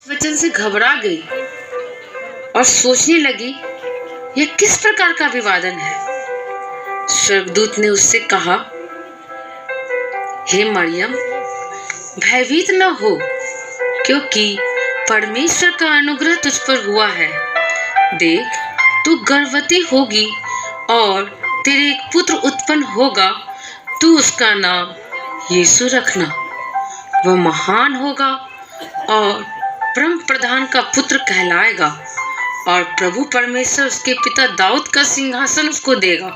वचन से घबरा गई और सोचने लगी, यह किस प्रकार का अभिवादन है। स्वर्गदूत ने उससे कहा, हे मरियम, भयभीत न हो, क्योंकि परमेश्वर का अनुग्रह तुझ पर हुआ है। देख, तू गर्भवती होगी और तेरे एक पुत्र उत्पन्न होगा। तू उसका नाम यीशु रखना। वह महान होगा और परम प्रधान का पुत्र कहलाएगा, और प्रभु परमेश्वर उसके पिता दाऊद का सिंहासन उसको देगा,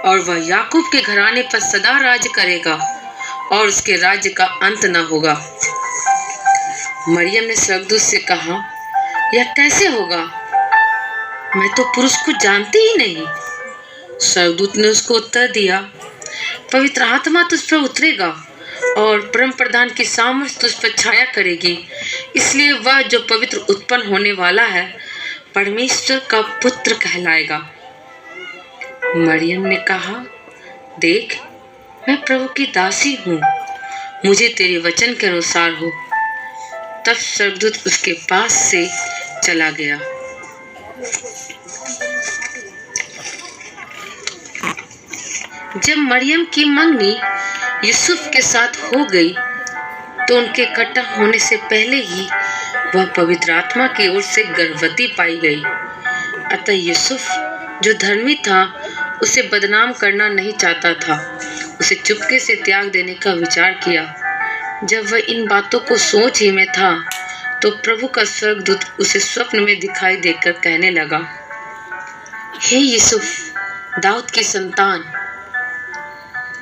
और वह याकूब के घराने पर सदा राज्य करेगा, और उसके राज्य का अंत न होगा। मरियम ने स्वर्गदूत से कहा, यह कैसे होगा? मैं तो पुरुष को जानती ही नहीं। स्वर्गदूत ने उसको उत्तर दिया, पवित्र आत्मा तुझ पर उतरेगा और परम प्रधान की सामर्थ तुझ पर छाया करेगी, इसलिए वह जो पवित्र उत्पन्न होने वाला है परमेश्वर का पुत्र कहलाएगा। मरियम ने कहा, देख, मैं प्रभु की दासी हूँ, मुझे तेरे वचन के अनुसार हो। तब स्वर्गदूत उसके पास से चला गया। जब मरियम की मंगनी यूसुफ के साथ हो गई तो उनके इकट्ठा होने से पहले ही वह पवित्र आत्मा की ओर से गर्भवती पाई गई। अतः यूसुफ, जो धर्मी था, उसे बदनाम करना नहीं चाहता था। उसे चुपके से त्याग देने का विचार किया। जब वह इन बातों को सोच ही में था तो प्रभु का स्वर्गदूत उसे स्वप्न में दिखाई देकर कहने लगा, हे यूसुफ, दाऊद की संतान,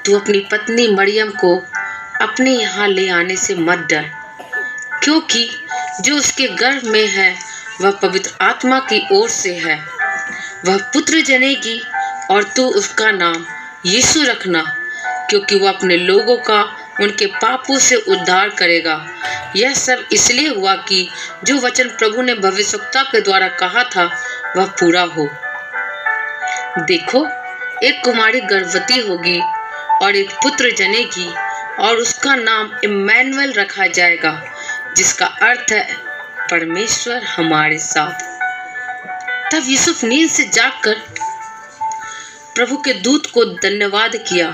तू अपनी पत्नी मरियम को अपने यहाँ ले आने से मत डर, क्योंकि जो उसके गर्भ में है वह पवित्र आत्मा की ओर से है। वह पुत्र जनेगी और तू उसका नाम यीशु रखना, क्योंकि वह अपने लोगों का उनके पापों से उद्धार करेगा। यह सब इसलिए हुआ कि जो वचन प्रभु ने भविष्यवक्ता के द्वारा कहा था वह पूरा हो। देखो, एक कुमारी गर्भवती होगी और एक पुत्र जनेगी और उसका नाम इम्मानुएल रखा जाएगा, जिसका अर्थ है परमेश्वर हमारे साथ। तब यूसुफ नींद से जागकर प्रभु के दूत को धन्यवाद किया।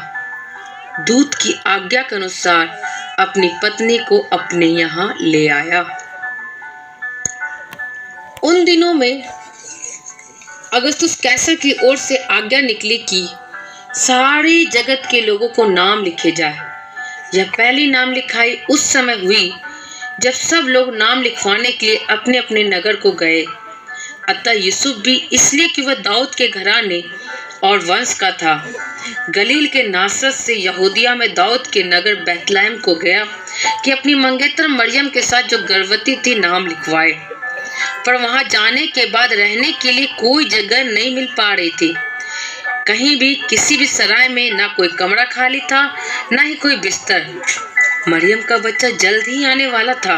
दूत की आज्ञा के अनुसार अपनी पत्नी को अपने यहाँ ले आया। उन दिनों में अगस्तुस कैसर की ओर से आज्ञा निकली कि सारी जगत के लोगों को नाम लिखे जाए। यह पहली नाम लिखाई उस समय हुई जब सब लोग नाम लिखवाने के लिए अपने अपने नगर को गए। अतः यूसुफ भी, इसलिए कि वह दाऊद के घराने और वंश का था, गलील के नासरत से यहूदिया में दाऊद के नगर बैतलहम को गया कि अपनी मंगेतर मरियम के साथ जो गर्भवती थी नाम लिखवाए। पर वहां जाने के बाद रहने के लिए कोई जगह नहीं मिल पा रही थी। कहीं भी किसी भी सराय में ना कोई कमरा खाली था, ना ही कोई बिस्तर। मरियम का बच्चा जल्द ही आने वाला था,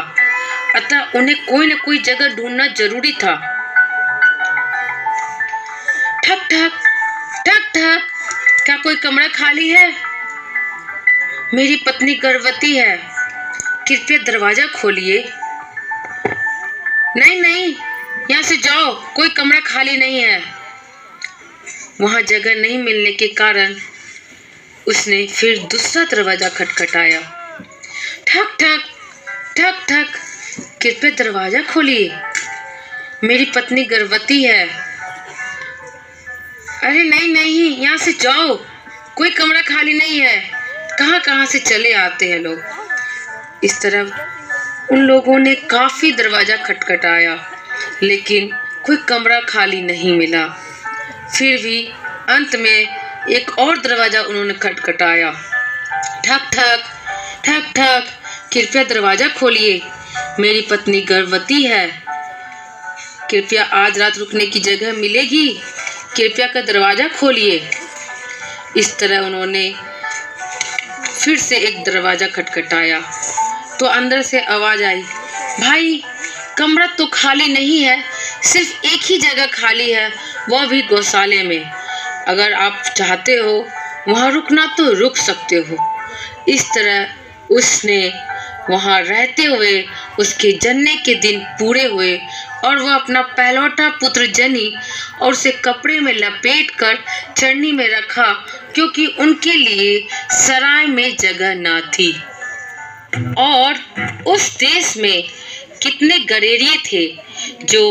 अतः उन्हें कोई न कोई जगह ढूंढना जरूरी था। ठक ठक ठक ठक, क्या कोई कमरा खाली है? मेरी पत्नी गर्भवती है, कृपया दरवाजा खोलिए। नहीं नहीं, यहाँ से जाओ, कोई कमरा खाली नहीं है। वहां जगह नहीं मिलने के कारण उसने फिर दूसरा दरवाजा खटखटाया। ठक ठक ठक ठक, कृपया दरवाजा खोलिए, मेरी पत्नी गर्भवती है। अरे नहीं नहीं, यहाँ से जाओ, कोई कमरा खाली नहीं है। कहाँ कहाँ से चले आते हैं लोग। इस तरह उन लोगों ने काफी दरवाजा खटखटाया, लेकिन कोई कमरा खाली नहीं मिला। फिर भी अंत में एक और दरवाजा उन्होंने खटखटाया। ठक ठक ठक ठक, कृपया दरवाजा खोलिए, मेरी पत्नी गर्भवती है। कृपया आज रात रुकने की जगह मिलेगी, कृपया कर दरवाजा खोलिए। इस तरह उन्होंने फिर से एक दरवाजा खटखटाया तो अंदर से आवाज आई, भाई, कमरा तो खाली नहीं है, सिर्फ एक ही जगह खाली है, वह भी गौशाले में। अगर आप चाहते हो वहां रुकना तो रुक सकते हो। इस तरह उसने वहां रहते हुए उसके जन्ने के दिन पूरे हुए और वह अपना पहलौठा पुत्र जनी और उसे कपड़े में लपेट कर चरनी में रखा, क्योंकि उनके लिए सराय में जगह न थी। और उस देश में कितने गडेरिये थे जो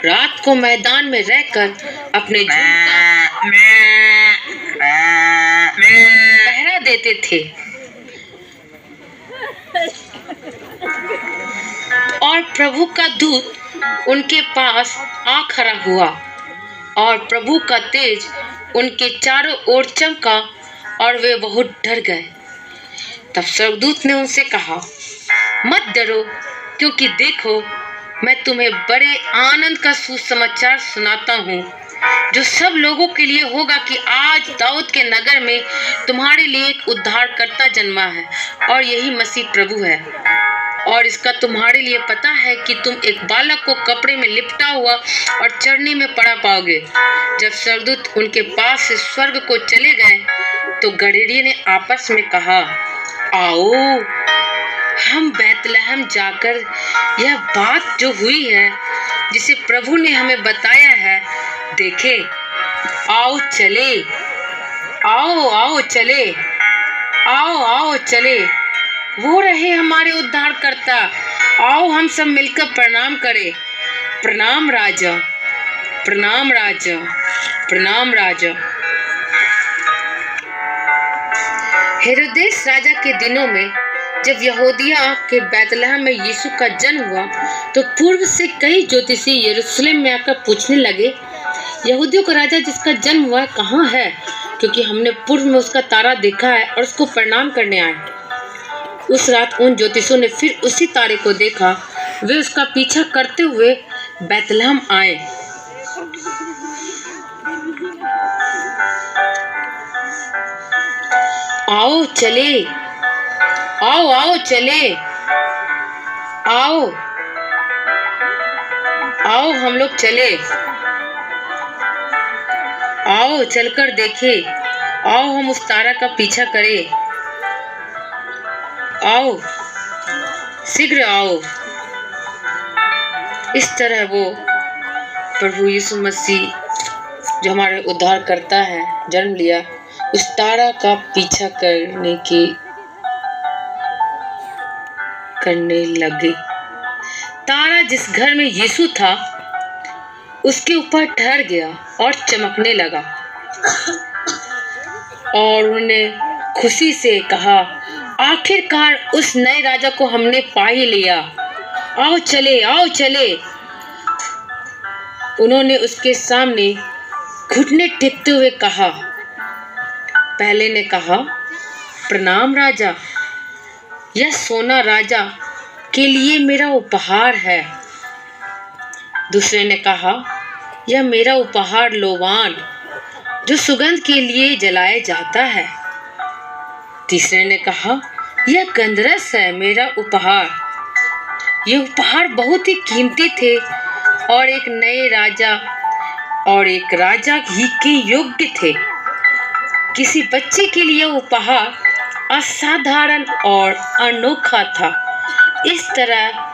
रात को मैदान में रहकर अपने झुंड का पहरा देते थे। और प्रभु का दूत उनके पास आ खड़ा हुआ और प्रभु का तेज उनके चारों ओर चमका और वे बहुत डर गए। तब स्वर्गदूत ने उनसे कहा, मत डरो, क्योंकि देखो मैं तुम्हें बड़े आनंद का सुसमाचार सुनाता हूँ, जो सब लोगों के लिए होगा कि आज दाऊद के नगर में तुम्हारे लिए एक उद्धारकर्ता जन्मा है और यही मसीह प्रभु है। और इसका तुम्हारे लिए पता है कि तुम एक बालक को कपड़े में लिपटा हुआ और चरनी में पड़ा पाओगे। जब स्वर्गदूत उनके पास से स्वर्ग को चले गए तो गडेरिये ने आपस में कहा, आओ हम बैतलहम जाकर यह बात जो हुई है जिसे प्रभु ने हमें बताया है देखे। आओ चले, आओ चले, आओ चले, वो रहे हमारे उद्धारकर्ता। आओ हम सब मिलकर प्रणाम करें। प्रणाम राजा, प्रणाम राजा, प्रणाम राजा। हेरोदेस राजा के दिनों में जब यहूदिया के बैतलहम में यीशु का जन्म हुआ तो पूर्व से कई ज्योतिषी यरूशलेम में आकर पूछने लगे, यहूदियों का राजा जिसका जन्म हुआ कहाँ है? क्योंकि हमने पूर्व में उसका तारा देखा है और उसको प्रणाम करने आए। उस रात उन ज्योतिषियों ने फिर उसी तारे को देखा। वे उसका पीछा करते हुए बैतलहम आए। आओ चले, आओ चले, आओ हम लोग चले, आओ चलकर देखें, आओ हम उस तारा का पीछा करें, आओ शीघ्र आओ। इस तरह वो प्रभु यीशु मसीह जो हमारे उद्धार करता है जन्म लिया, उस तारा का पीछा करने लगे। तारा जिस घर में यीशु था उसके ऊपर ठहर गया और चमकने लगा और उन्हें खुशी से कहा, आखिरकार उस नए राजा को हमने पा ही लिया। आओ चले, आओ चले। उन्होंने उसके सामने घुटने टेकते हुए कहा। पहले ने कहा, प्रणाम राजा, यह सोना राजा के लिए मेरा उपहार है। दूसरे ने कहा, यह मेरा उपहार लोबान जो सुगंध के लिए जलाया जाता है। तीसरे ने कहा, यह गंधरस है मेरा उपहार। ये उपहार बहुत ही कीमती थे और एक नए राजा और एक राजा ही के योग्य थे। किसी बच्चे के लिए उपहार असाधारण और अनोखा था। इस तरह